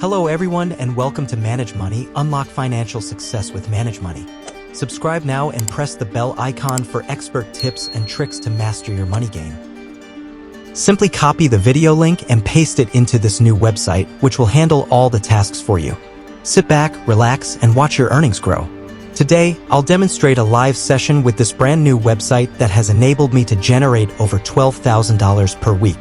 Hello everyone and welcome to Manage Money, unlock financial success with Manage Money. Subscribe now and press the bell icon for expert tips and tricks to master your money game. Simply copy the video link and paste it into this new website, which will handle all the tasks for you. Sit back, relax, and watch your earnings grow. Today, I'll demonstrate a live session with this brand new website that has enabled me to generate over $12,000 per week.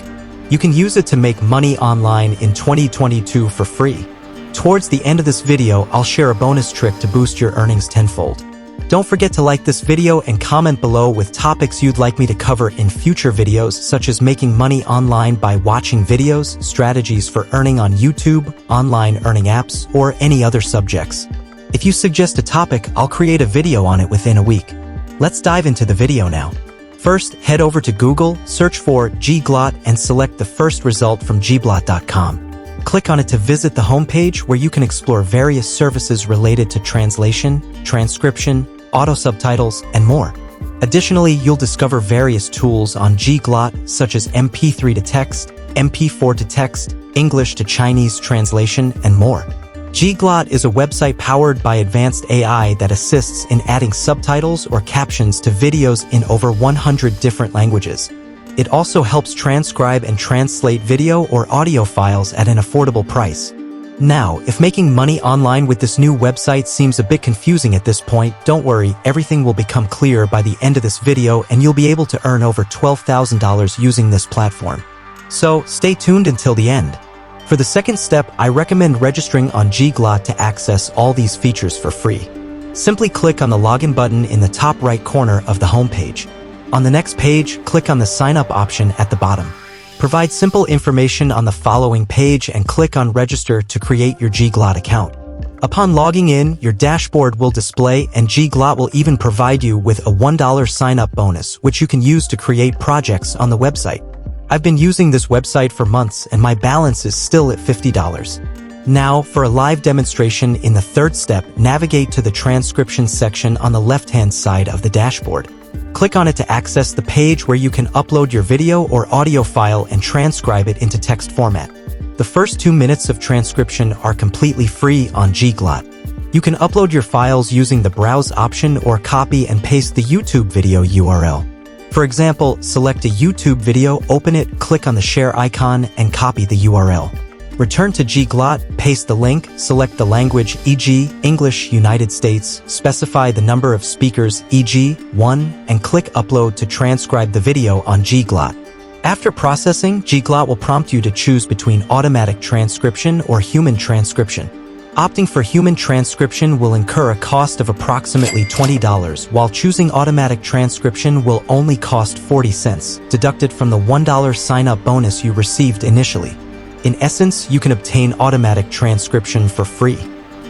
You can use it to make money online in 2022 for free. Towards the end of this video, I'll share a bonus trick to boost your earnings tenfold. Don't forget to like this video and comment below with topics you'd like me to cover in future videos, such as making money online by watching videos, strategies for earning on YouTube, online earning apps, or any other subjects. If you suggest a topic, I'll create a video on it within a week. Let's dive into the video now. First, head over to Google, search for Gglot, and select the first result from gglot.com. Click on it to visit the homepage where you can explore various services related to translation, transcription, auto subtitles, and more. Additionally, you'll discover various tools on Gglot, such as MP3 to text, MP4 to text, English to Chinese translation, and more. Gglot is a website powered by advanced AI that assists in adding subtitles or captions to videos in over 100 different languages. It also helps transcribe and translate video or audio files at an affordable price. Now, if making money online with this new website seems a bit confusing at this point, don't worry, everything will become clear by the end of this video and you'll be able to earn over $12,000 using this platform. So, stay tuned until the end. For the second step, I recommend registering on Gglot to access all these features for free. Simply click on the login button in the top right corner of the homepage. On the next page, click on the sign up option at the bottom. Provide simple information on the following page and click on register to create your Gglot account. Upon logging in, your dashboard will display and Gglot will even provide you with a $1 sign-up bonus, which you can use to create projects on the website. I've been using this website for months and my balance is still at $50. Now, for a live demonstration in the third step, navigate to the transcription section on the left-hand side of the dashboard. Click on it to access the page where you can upload your video or audio file and transcribe it into text format. The first 2 minutes of transcription are completely free on Gglot. You can upload your files using the browse option or copy and paste the YouTube video URL. For example, select a YouTube video, open it, click on the share icon, and copy the URL. Return to Gglot, paste the link, select the language, e.g., English, United States, specify the number of speakers, e.g., 1, and click Upload to transcribe the video on Gglot. After processing, Gglot will prompt you to choose between automatic transcription or human transcription. Opting for human transcription will incur a cost of approximately $20, while choosing automatic transcription will only cost 40 cents, deducted from the $1 sign-up bonus you received initially. In essence, you can obtain automatic transcription for free.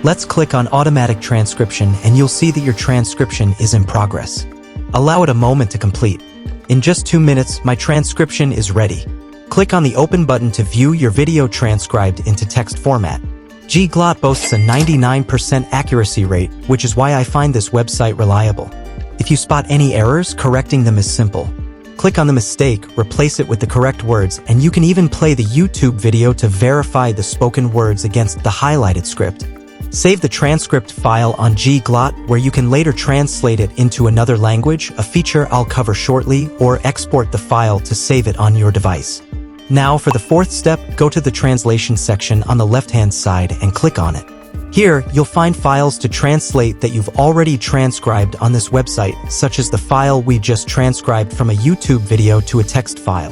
Let's click on automatic transcription and you'll see that your transcription is in progress. Allow it a moment to complete. In just 2 minutes, my transcription is ready. Click on the open button to view your video transcribed into text format. Gglot boasts a 99% accuracy rate, which is why I find this website reliable. If you spot any errors, correcting them is simple. Click on the mistake, replace it with the correct words, and you can even play the YouTube video to verify the spoken words against the highlighted script. Save the transcript file on Gglot, where you can later translate it into another language, a feature I'll cover shortly, or export the file to save it on your device. Now for the fourth step, go to the translation section on the left-hand side and click on it. Here, you'll find files to translate that you've already transcribed on this website, such as the file we just transcribed from a YouTube video to a text file.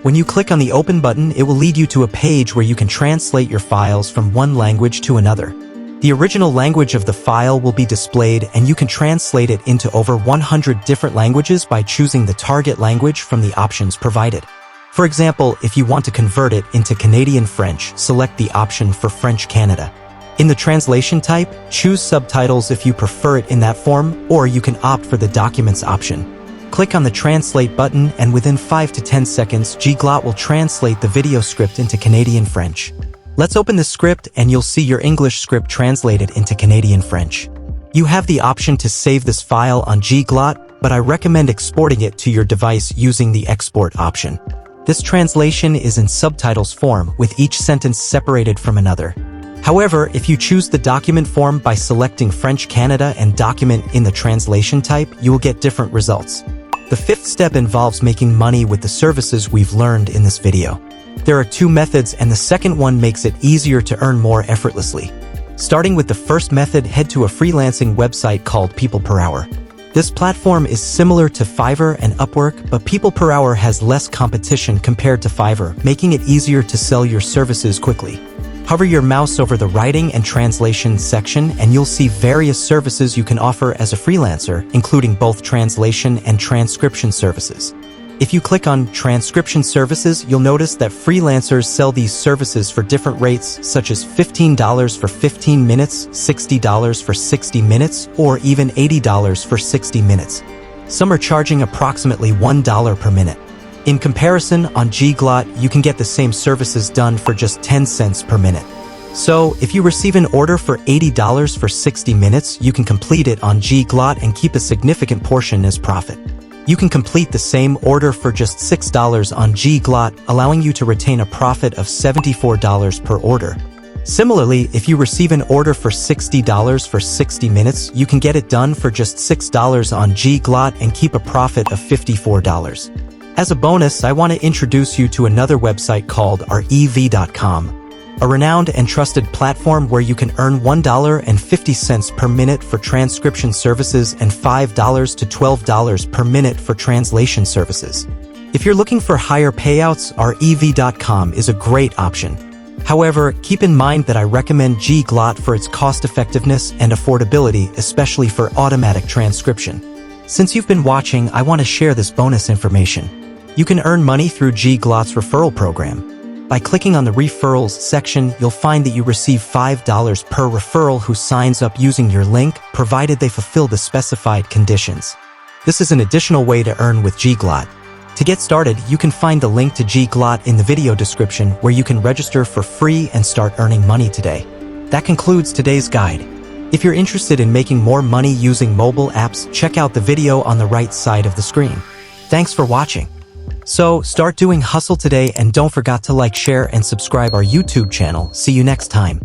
When you click on the open button, it will lead you to a page where you can translate your files from one language to another. The original language of the file will be displayed and you can translate it into over 100 different languages by choosing the target language from the options provided. For example, if you want to convert it into Canadian French, select the option for French Canada. In the translation type, choose subtitles if you prefer it in that form, or you can opt for the documents option. Click on the translate button and within 5 to 10 seconds, Gglot will translate the video script into Canadian French. Let's open the script and you'll see your English script translated into Canadian French. You have the option to save this file on Gglot, but I recommend exporting it to your device using the export option. This translation is in subtitles form, with each sentence separated from another. However, if you choose the document form by selecting French Canada and document in the translation type, you will get different results. The fifth step involves making money with the services we've learned in this video. There are two methods, and the second one makes it easier to earn more effortlessly. Starting with the first method, head to a freelancing website called People Per Hour. This platform is similar to Fiverr and Upwork, but People Per Hour has less competition compared to Fiverr, making it easier to sell your services quickly. Hover your mouse over the writing and translation section and you'll see various services you can offer as a freelancer, including both translation and transcription services. If you click on transcription services, you'll notice that freelancers sell these services for different rates, such as $15 for 15 minutes, $60 for 60 minutes, or even $80 for 60 minutes. Some are charging approximately $1 per minute. In comparison, on Gglot, you can get the same services done for just 10 cents per minute. So, if you receive an order for $80 for 60 minutes, you can complete it on Gglot and keep a significant portion as profit. You can complete the same order for just $6 on Gglot, allowing you to retain a profit of $74 per order. Similarly, if you receive an order for $60 for 60 minutes, you can get it done for just $6 on Gglot and keep a profit of $54. As a bonus, I want to introduce you to another website called rev.com, a renowned and trusted platform where you can earn $1.50 per minute for transcription services and $5 to $12 per minute for translation services. If you're looking for higher payouts, rev.com is a great option. However, keep in mind that I recommend Gglot for its cost-effectiveness and affordability, especially for automatic transcription. Since you've been watching, I want to share this bonus information. You can earn money through Gglot's referral program. By clicking on the referrals section, you'll find that you receive $5 per referral who signs up using your link, provided they fulfill the specified conditions. This is an additional way to earn with Gglot. To get started, you can find the link to Gglot in the video description, where you can register for free and start earning money today. That concludes today's guide. If you're interested in making more money using mobile apps, check out the video on the right side of the screen. Thanks for watching. So, start doing hustle today, and don't forget to like, share, and subscribe our YouTube channel. See you next time.